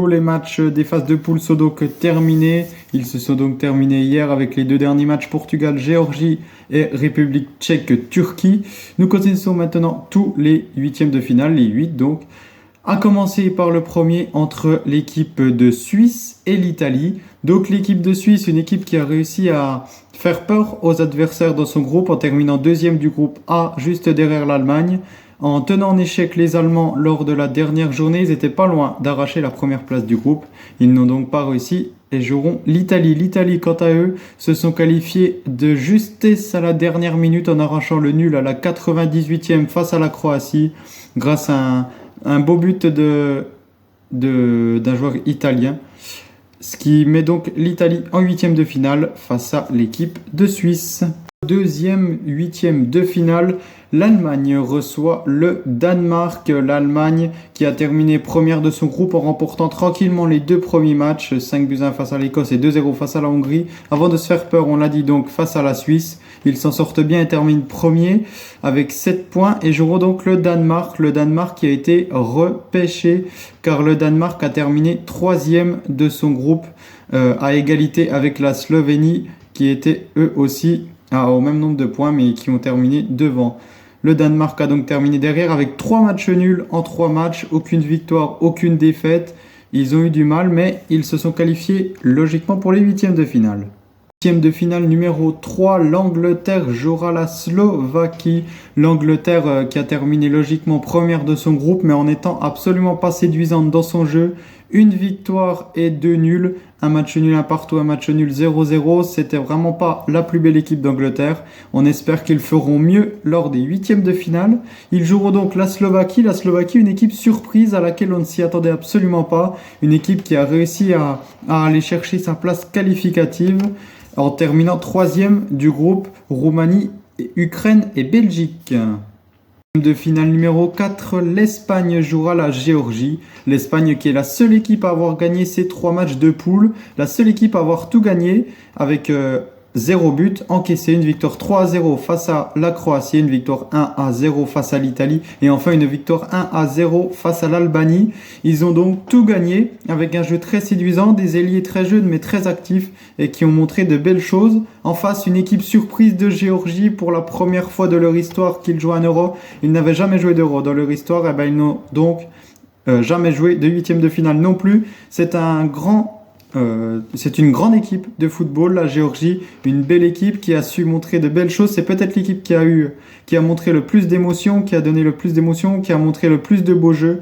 Les matchs des phases de poule sont donc terminés. Ils se sont donc terminés hier avec les deux derniers matchs Portugal, Géorgie et République tchèque, Turquie. Nous continuons maintenant tous les huitièmes de finale, les 8 donc. À commencer par le premier entre l'équipe de Suisse et l'Italie. Donc l'équipe de Suisse, une équipe qui a réussi à faire peur aux adversaires dans son groupe en terminant deuxième du groupe A, juste derrière l'Allemagne. En tenant en échec les Allemands lors de la dernière journée, ils n'étaient pas loin d'arracher la première place du groupe. Ils n'ont donc pas réussi et joueront l'Italie. L'Italie, quant à eux, se sont qualifiés de justesse à la dernière minute en arrachant le nul à la 98e face à la Croatie grâce à un beau but d'un joueur italien. Ce qui met donc l'Italie en huitième de finale face à l'équipe de Suisse. Deuxième huitième de finale, l'Allemagne reçoit le Danemark. L'Allemagne qui a terminé première de son groupe en remportant tranquillement les deux premiers matchs, 5-1 face à l'Écosse et 2-0 face à la Hongrie, avant de se faire peur, on l'a dit donc, face à la Suisse. Ils s'en sortent bien et terminent premier avec 7 points et joueront donc le Danemark. Le Danemark qui a été repêché car le Danemark a terminé troisième de son groupe à égalité avec la Slovénie qui était eux aussi au même nombre de points mais qui ont terminé devant. Le Danemark a donc terminé derrière avec 3 matchs nuls en 3 matchs, aucune victoire, aucune défaite. Ils ont eu du mal mais ils se sont qualifiés logiquement pour les huitièmes de finale. Huitième de finale numéro 3, l'Angleterre jouera la Slovaquie. L'Angleterre qui a terminé logiquement première de son groupe mais en étant absolument pas séduisante dans son jeu. Une victoire et 2 nuls, un match nul, un partout, un match nul 0-0. C'était vraiment pas la plus belle équipe d'Angleterre. On espère qu'ils feront mieux lors des huitièmes de finale. Ils joueront donc la Slovaquie. La Slovaquie, une équipe surprise à laquelle on ne s'y attendait absolument pas. Une équipe qui a réussi à aller chercher sa place qualificative en terminant troisième du groupe Roumanie, Ukraine et Belgique. De finale numéro 4, l'Espagne jouera la Géorgie. L'Espagne qui est la seule équipe à avoir gagné ses 3 matchs de poule, la seule équipe à avoir tout gagné avec 0 but, encaissé, une victoire 3-0 face à la Croatie, une victoire 1-0 face à l'Italie et enfin une victoire 1-0 face à l'Albanie. Ils ont donc tout gagné avec un jeu très séduisant, des ailiers très jeunes mais très actifs et qui ont montré de belles choses. En face, une équipe surprise de Géorgie pour la première fois de leur histoire qu'ils jouent un Euro. Ils n'avaient jamais joué d'Euro dans leur histoire et ils n'ont donc jamais joué de huitième de finale non plus. C'est une grande équipe de football, la Géorgie, une belle équipe qui a su montrer de belles choses. C'est peut-être l'équipe qui a montré le plus d'émotions, qui a donné le plus d'émotions, qui a montré le plus de beaux jeux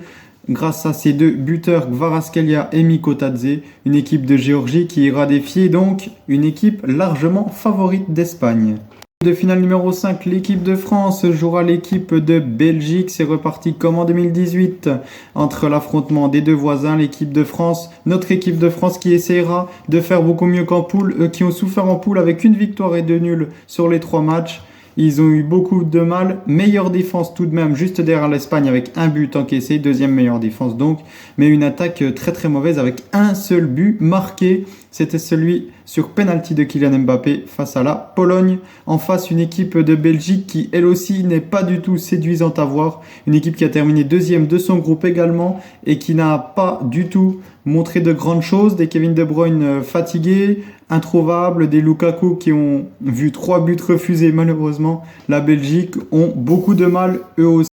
grâce à ses deux buteurs Kvaratskhelia et Mikotadze, une équipe de Géorgie qui ira défier donc une équipe largement favorite d'Espagne. De finale numéro 5, l'équipe de France jouera l'équipe de Belgique. C'est reparti comme en 2018 entre l'affrontement des deux voisins, l'équipe de France, notre équipe de France qui essaiera de faire beaucoup mieux qu'en poule, eux qui ont souffert en poule avec une victoire et 2 nuls sur les 3 matchs. Ils ont eu beaucoup de mal. Meilleure défense tout de même, juste derrière l'Espagne avec un but encaissé. Deuxième meilleure défense donc. Mais une attaque très très mauvaise avec un seul but marqué. C'était celui sur penalty de Kylian Mbappé face à la Pologne. En face, une équipe de Belgique qui, elle aussi, n'est pas du tout séduisante à voir. Une équipe qui a terminé deuxième de son groupe également et qui n'a pas du tout montré de grandes choses. Des Kevin De Bruyne fatigués, introuvables, des Lukaku qui ont vu 3 buts refusés malheureusement. La Belgique ont beaucoup de mal eux aussi.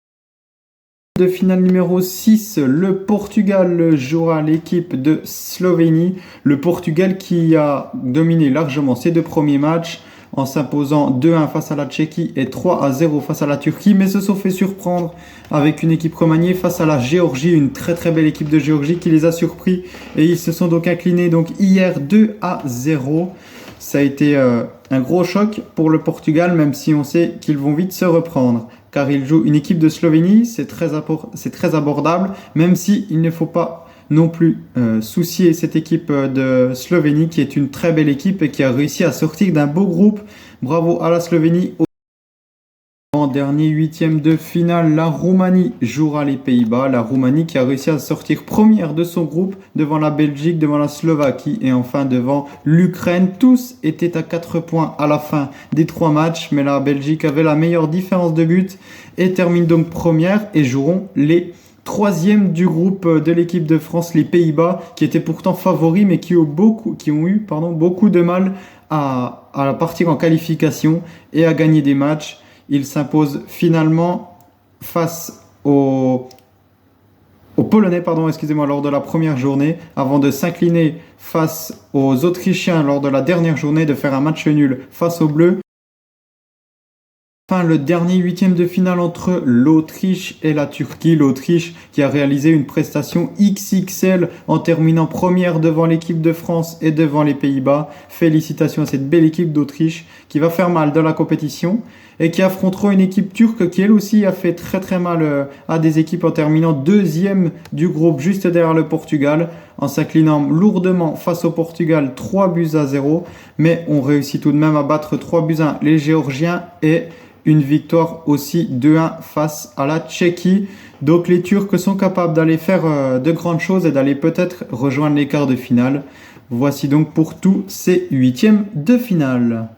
De finale numéro 6, le Portugal jouera l'équipe de Slovénie. Le Portugal qui a dominé largement ses 2 premiers matchs en s'imposant 2-1 face à la Tchéquie et 3-0 face à la Turquie, mais se sont fait surprendre avec une équipe remaniée face à la Géorgie, une très très belle équipe de Géorgie qui les a surpris et ils se sont donc inclinés donc hier 2-0. Ça a été un gros choc pour le Portugal, même si on sait qu'ils vont vite se reprendre. Car ils jouent une équipe de Slovénie, c'est très abordable, même s'il ne faut pas non plus soucier cette équipe de Slovénie qui est une très belle équipe et qui a réussi à sortir d'un beau groupe. Bravo à la Slovénie. En dernier huitième de finale, la Roumanie jouera les Pays-Bas. La Roumanie qui a réussi à sortir première de son groupe devant la Belgique, devant la Slovaquie et enfin devant l'Ukraine. Tous étaient à 4 points à la fin des 3 matchs, mais la Belgique avait la meilleure différence de but et termine donc première et joueront les troisième du groupe de l'équipe de France, les Pays-Bas, qui étaient pourtant favoris, mais qui ont eu beaucoup de mal à partir en qualification et à gagner des matchs. Ils s'imposent finalement face aux Polonais, lors de la première journée, avant de s'incliner face aux Autrichiens lors de la dernière journée, de faire un match nul face aux Bleus. Enfin, le dernier huitième de finale entre l'Autriche et la Turquie. L'Autriche qui a réalisé une prestation XXL en terminant première devant l'équipe de France et devant les Pays-Bas. Félicitations à cette belle équipe d'Autriche qui va faire mal dans la compétition et qui affrontera une équipe turque qui elle aussi a fait très mal à des équipes en terminant deuxième du groupe juste derrière le Portugal en s'inclinant lourdement face au Portugal 3-0. Mais on réussit tout de même à battre 3-1 les Géorgiens et une victoire aussi 2-1 face à la Tchéquie. Donc les Turcs sont capables d'aller faire de grandes choses et d'aller peut-être rejoindre les quarts de finale. Voici donc pour tous ces huitièmes de finale.